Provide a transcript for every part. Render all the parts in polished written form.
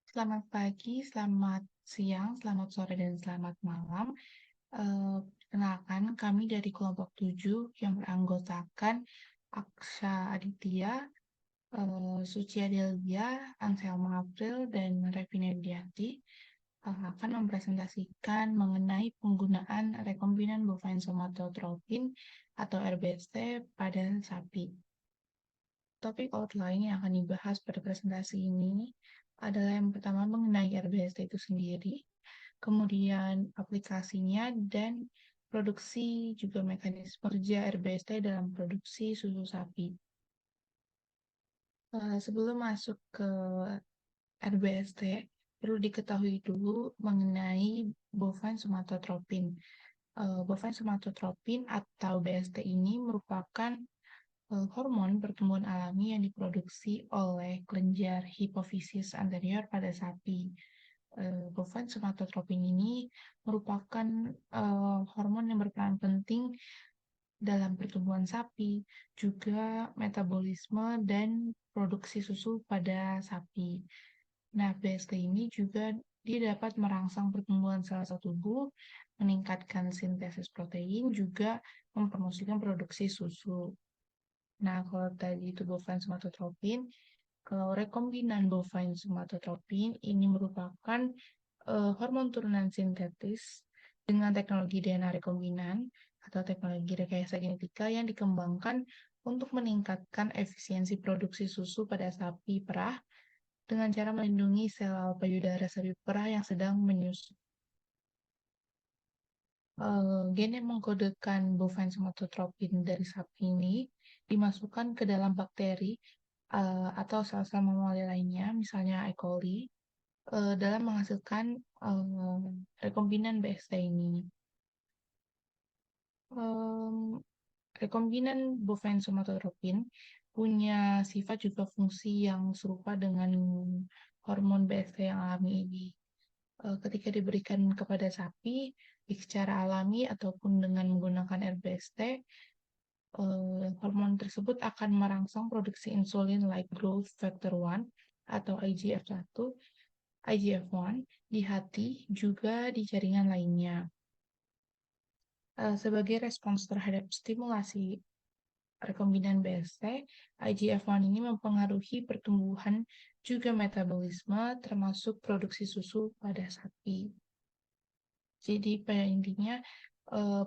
Selamat pagi, selamat siang, selamat sore, dan selamat malam. Perkenalkan, kami dari kelompok 7 yang beranggotakan Aksha Aditya, Suci Adelia, Anselma April, dan Revina Widianti akan mempresentasikan mengenai penggunaan rekombinan bovine somatotropin atau RBST pada sapi. Topik outline yang akan dibahas pada presentasi ini adalah yang pertama mengenai RBST itu sendiri, kemudian aplikasinya dan produksi juga mekanisme kerja RBST dalam produksi susu sapi. Sebelum masuk ke RBST, perlu diketahui dulu mengenai bovine somatotropin. Bovine somatotropin atau BST ini merupakan hormon pertumbuhan alami yang diproduksi oleh kelenjar hipofisis anterior pada sapi. Bovine somatotropin ini merupakan hormon yang berperan penting dalam pertumbuhan sapi, juga metabolisme dan produksi susu pada sapi. Nah, BST ini juga dia dapat merangsang pertumbuhan sel-sel tubuh, meningkatkan sintesis protein, juga mempromosikan produksi susu. Nah, kalau tadi itu bovine somatotropin, kalau rekombinan bovine somatotropin ini merupakan hormon turunan sintetis dengan teknologi DNA rekombinan atau teknologi rekayasa genetika yang dikembangkan untuk meningkatkan efisiensi produksi susu pada sapi perah dengan cara melindungi sel payudara sapi perah yang sedang menyusui. Gen yang mengkodekan bovine somatotropin dari sapi ini dimasukkan ke dalam bakteri atau sel-sel mamalia lainnya, misalnya E. coli, dalam menghasilkan rekombinan BST ini. Rekombinan bovine somatotropin punya sifat juga fungsi yang serupa dengan hormon BST yang alami ini. Ketika diberikan kepada sapi, baik secara alami ataupun dengan menggunakan RBST, hormon tersebut akan merangsang produksi insulin like growth factor 1 atau IGF-1, IGF-1 di hati juga di jaringan lainnya. Sebagai respons terhadap stimulasi rekombinan BST, IGF-1 ini mempengaruhi pertumbuhan juga metabolisme termasuk produksi susu pada sapi. Jadi pada intinya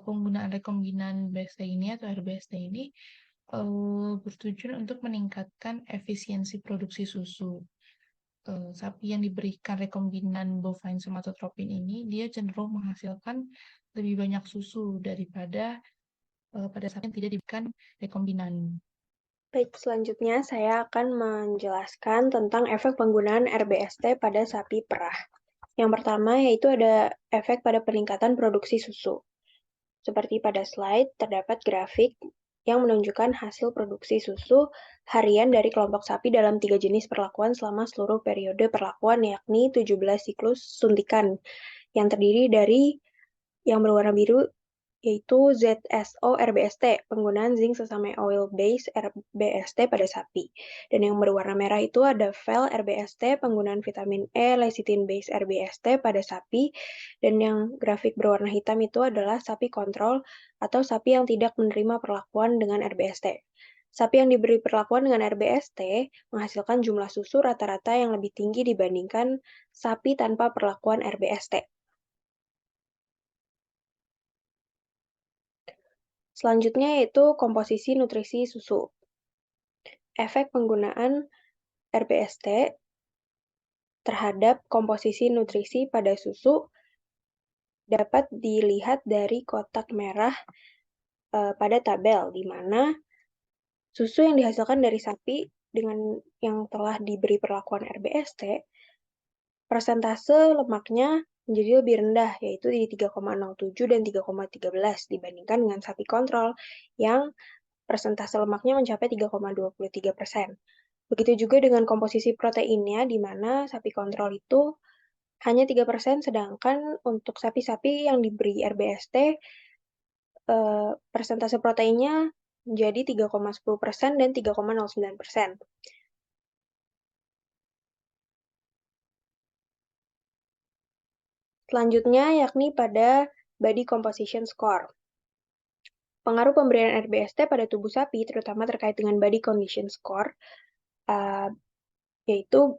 penggunaan rekombinan BST ini atau RBST ini bertujuan untuk meningkatkan efisiensi produksi susu. Sapi yang diberikan rekombinan bovine somatotropin ini dia cenderung menghasilkan lebih banyak susu daripada pada sapi yang tidak diberikan rekombinan. Baik, selanjutnya saya akan menjelaskan tentang efek penggunaan RBST pada sapi perah. Yang pertama yaitu ada efek pada peningkatan produksi susu. Seperti pada slide, terdapat grafik yang menunjukkan hasil produksi susu harian dari kelompok sapi dalam 3 jenis perlakuan selama seluruh periode perlakuan, yakni 17 siklus suntikan, yang terdiri dari yang berwarna biru yaitu ZSO-RBST, penggunaan zinc sesame oil base RBST pada sapi. Dan yang berwarna merah itu ada VEL-RBST, penggunaan vitamin E lecithin base RBST pada sapi. Dan yang grafik berwarna hitam itu adalah sapi kontrol atau sapi yang tidak menerima perlakuan dengan RBST. Sapi yang diberi perlakuan dengan RBST menghasilkan jumlah susu rata-rata yang lebih tinggi dibandingkan sapi tanpa perlakuan RBST. Selanjutnya yaitu komposisi nutrisi susu. Efek penggunaan RBST terhadap komposisi nutrisi pada susu dapat dilihat dari kotak merah pada tabel, di mana susu yang dihasilkan dari sapi dengan yang telah diberi perlakuan RBST, persentase lemaknya menjadi lebih rendah, yaitu di 3,07 dan 3,13 dibandingkan dengan sapi kontrol yang persentase lemaknya mencapai 3,23%. Begitu juga dengan komposisi proteinnya, di mana sapi kontrol itu hanya 3%, sedangkan untuk sapi-sapi yang diberi RBST, persentase proteinnya menjadi 3,10% dan 3,09%. Selanjutnya yakni pada body composition score. Pengaruh pemberian RBST pada tubuh sapi, terutama terkait dengan body condition score, yaitu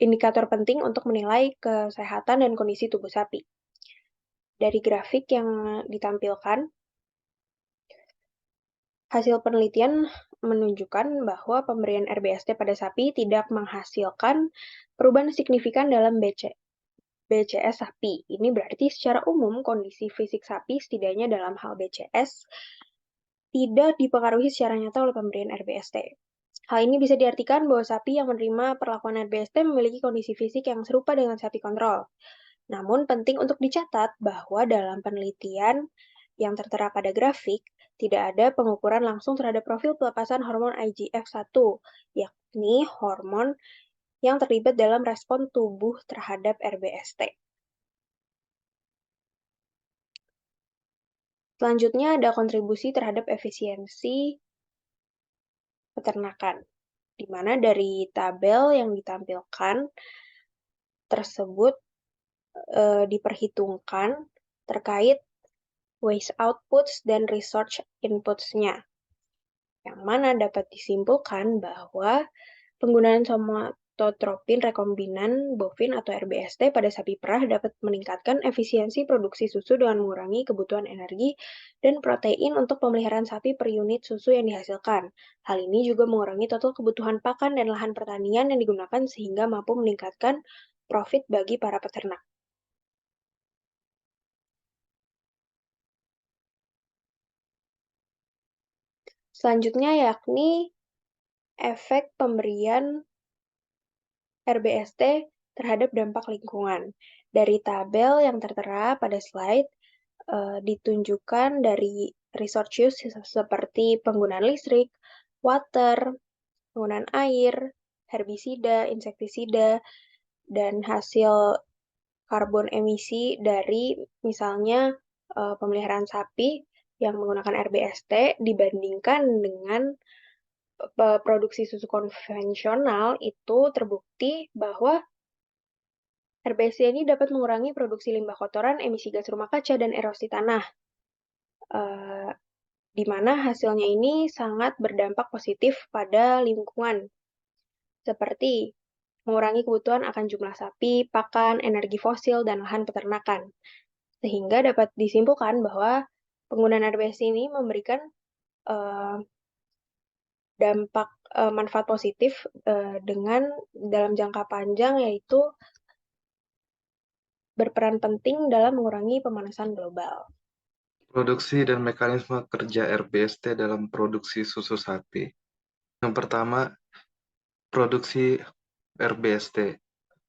indikator penting untuk menilai kesehatan dan kondisi tubuh sapi. Dari grafik yang ditampilkan, hasil penelitian menunjukkan bahwa pemberian RBST pada sapi tidak menghasilkan perubahan signifikan dalam BCS sapi. Ini berarti secara umum kondisi fisik sapi, setidaknya dalam hal BCS, tidak dipengaruhi secara nyata oleh pemberian RBST. Hal ini bisa diartikan bahwa sapi yang menerima perlakuan RBST memiliki kondisi fisik yang serupa dengan sapi kontrol. Namun penting untuk dicatat bahwa dalam penelitian yang tertera pada grafik, tidak ada pengukuran langsung terhadap profil pelepasan hormon IGF-1, yakni hormon yang terlibat dalam respon tubuh terhadap RBST. Selanjutnya ada kontribusi terhadap efisiensi peternakan, di mana dari tabel yang ditampilkan tersebut diperhitungkan terkait waste outputs dan research inputs-nya, yang mana dapat disimpulkan bahwa penggunaan somatotropin rekombinan bovin atau RBST pada sapi perah dapat meningkatkan efisiensi produksi susu dengan mengurangi kebutuhan energi dan protein untuk pemeliharaan sapi per unit susu yang dihasilkan. Hal ini juga mengurangi total kebutuhan pakan dan lahan pertanian yang digunakan sehingga mampu meningkatkan profit bagi para peternak. Selanjutnya yakni efek pemberian RBST terhadap dampak lingkungan. Dari tabel yang tertera pada slide, ditunjukkan dari resource use seperti penggunaan listrik, water, penggunaan air, herbisida, insektisida, dan hasil karbon emisi dari misalnya pemeliharaan sapi yang menggunakan RBST dibandingkan dengan produksi susu konvensional itu terbukti bahwa RBST ini dapat mengurangi produksi limbah kotoran, emisi gas rumah kaca, dan erosi tanah, di mana hasilnya ini sangat berdampak positif pada lingkungan, seperti mengurangi kebutuhan akan jumlah sapi, pakan, energi fosil, dan lahan peternakan. Sehingga dapat disimpulkan bahwa penggunaan RBST ini memberikan dampak manfaat positif dengan dalam jangka panjang, yaitu berperan penting dalam mengurangi pemanasan global. Produksi dan mekanisme kerja RBST dalam produksi susu sapi. Yang pertama, produksi RBST.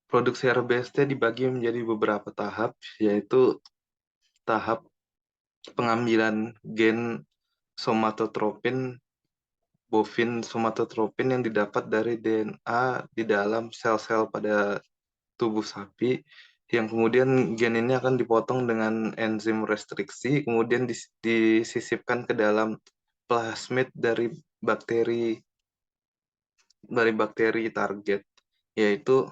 Produksi RBST dibagi menjadi beberapa tahap, yaitu tahap pengambilan gen somatotropin bovin somatotropin yang didapat dari DNA di dalam sel-sel pada tubuh sapi, yang kemudian gen ini akan dipotong dengan enzim restriksi, kemudian disisipkan ke dalam plasmid dari bakteri target, yaitu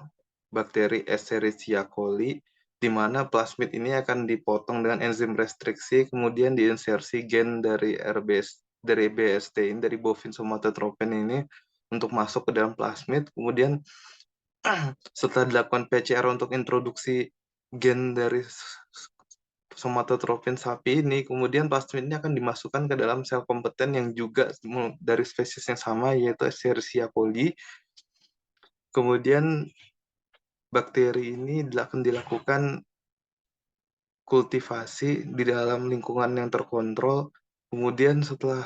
bakteri Escherichia coli, di mana plasmid ini akan dipotong dengan enzim restriksi, kemudian diinsersi gen dari BST ini, dari bovin somatotropin ini untuk masuk ke dalam plasmid. Kemudian setelah dilakukan PCR untuk introduksi gen dari somatotropin sapi ini, kemudian plasmid ini akan dimasukkan ke dalam sel kompeten yang juga dari spesies yang sama, yaitu Escherichia coli. Kemudian bakteri ini akan dilakukan kultivasi di dalam lingkungan yang terkontrol. Kemudian setelah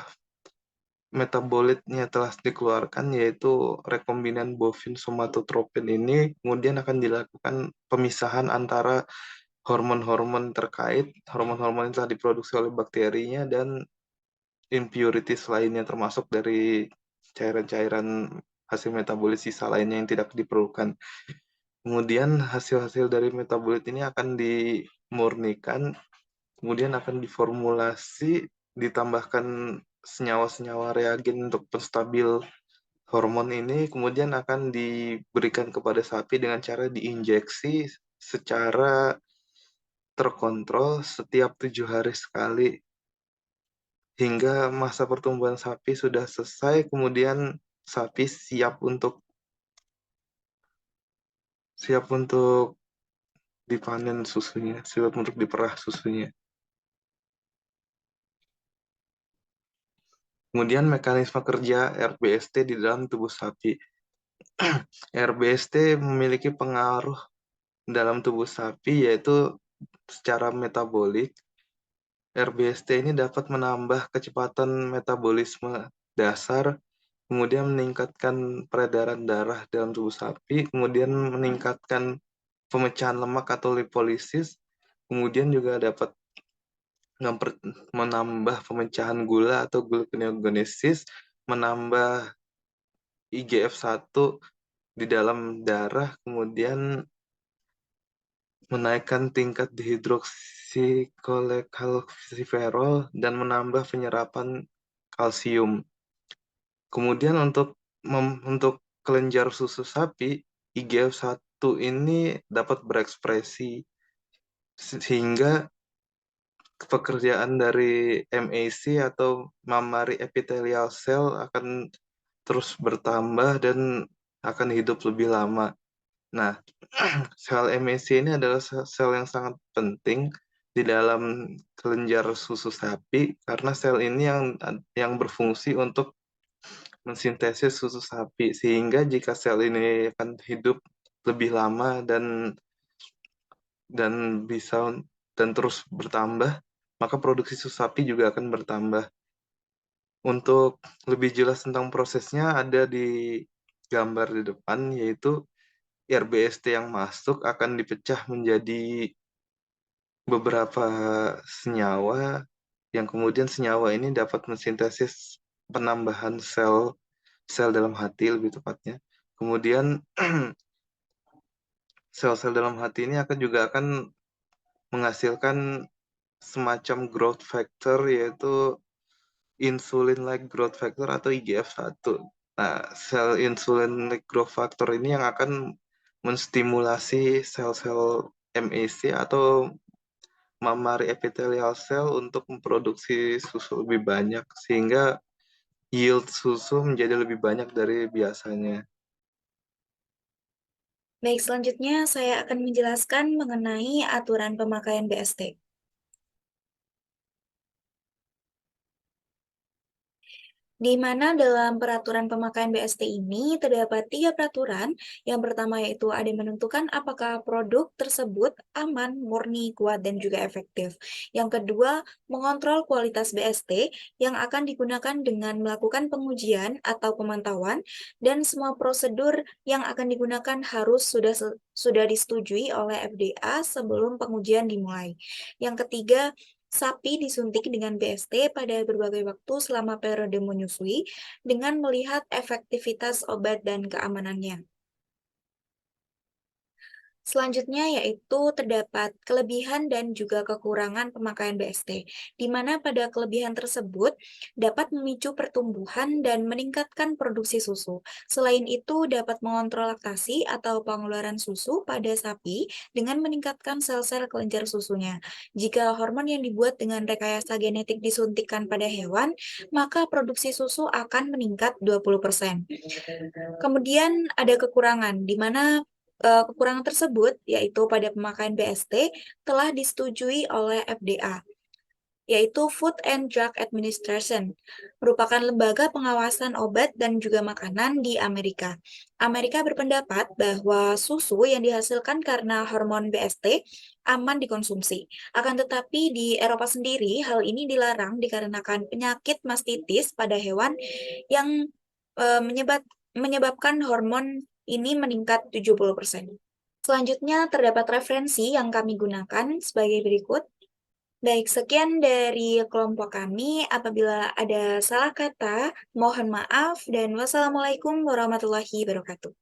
metabolitnya telah dikeluarkan, yaitu rekombinan bovin somatotropin ini, kemudian akan dilakukan pemisahan antara hormon-hormon terkait, hormon-hormon yang telah diproduksi oleh bakterinya, dan impurities lainnya, termasuk dari cairan-cairan hasil metabolit sisa lainnya yang tidak diperlukan. Kemudian hasil-hasil dari metabolit ini akan dimurnikan, kemudian akan diformulasi, ditambahkan senyawa-senyawa reagen untuk penstabil hormon ini, kemudian akan diberikan kepada sapi dengan cara diinjeksi secara terkontrol setiap 7 hari sekali hingga masa pertumbuhan sapi sudah selesai, kemudian sapi siap untuk dipanen susunya, siap untuk diperah susunya. Kemudian mekanisme kerja RBST di dalam tubuh sapi. RBST memiliki pengaruh dalam tubuh sapi yaitu secara metabolik. RBST ini dapat menambah kecepatan metabolisme dasar, kemudian meningkatkan peredaran darah dalam tubuh sapi, kemudian meningkatkan pemecahan lemak atau lipolisis, kemudian juga dapat menambah pemecahan gula atau gluconeogenesis, menambah IGF-1 di dalam darah, kemudian menaikkan tingkat dihidroksikolekaliferol dan menambah penyerapan kalsium. Kemudian untuk kelenjar susu sapi, IGF-1 ini dapat berekspresi sehingga pekerjaan dari MAC atau mammary epithelial cell akan terus bertambah dan akan hidup lebih lama. Nah, sel MAC ini adalah sel yang sangat penting di dalam kelenjar susu sapi karena sel ini yang berfungsi untuk mensintesis susu sapi, sehingga jika sel ini akan hidup lebih lama dan bisa dan terus bertambah, maka produksi susu sapi juga akan bertambah. Untuk lebih jelas tentang prosesnya ada di gambar di depan, yaitu RBST yang masuk akan dipecah menjadi beberapa senyawa, yang kemudian senyawa ini dapat mensintesis penambahan sel dalam hati lebih tepatnya. Kemudian sel-sel dalam hati ini akan menghasilkan semacam growth factor, yaitu insulin-like growth factor atau IGF-1. Nah, sel insulin-like growth factor ini yang akan menstimulasi sel-sel MAC atau mammary epithelial cell untuk memproduksi susu lebih banyak, sehingga yield susu menjadi lebih banyak dari biasanya. Baik, selanjutnya saya akan menjelaskan mengenai aturan pemakaian BST. Di mana dalam peraturan pemakaian BST ini terdapat 3 peraturan. Yang pertama yaitu ada menentukan apakah produk tersebut aman, murni, kuat, dan juga efektif. Yang kedua, mengontrol kualitas BST yang akan digunakan dengan melakukan pengujian atau pemantauan, dan semua prosedur yang akan digunakan harus sudah disetujui oleh FDA sebelum pengujian dimulai. Yang ketiga, sapi disuntik dengan BST pada berbagai waktu selama periode menyusui dengan melihat efektivitas obat dan keamanannya. Selanjutnya yaitu terdapat kelebihan dan juga kekurangan pemakaian BST, di mana pada kelebihan tersebut dapat memicu pertumbuhan dan meningkatkan produksi susu. Selain itu dapat mengontrol laktasi atau pengeluaran susu pada sapi dengan meningkatkan sel-sel kelenjar susunya. Jika hormon yang dibuat dengan rekayasa genetik disuntikkan pada hewan, maka produksi susu akan meningkat 20%. Kemudian ada kekurangan, di mana kekurangan tersebut yaitu pada pemakaian BST telah disetujui oleh FDA, yaitu Food and Drug Administration, merupakan lembaga pengawasan obat dan juga makanan di Amerika. Amerika berpendapat bahwa susu yang dihasilkan karena hormon BST aman dikonsumsi. Akan tetapi di Eropa sendiri hal ini dilarang dikarenakan penyakit mastitis pada hewan yang menyebabkan hormon ini meningkat 70%. Selanjutnya terdapat referensi yang kami gunakan sebagai berikut. Baik, sekian dari kelompok kami. Apabila ada salah kata, mohon maaf dan wassalamualaikum warahmatullahi wabarakatuh.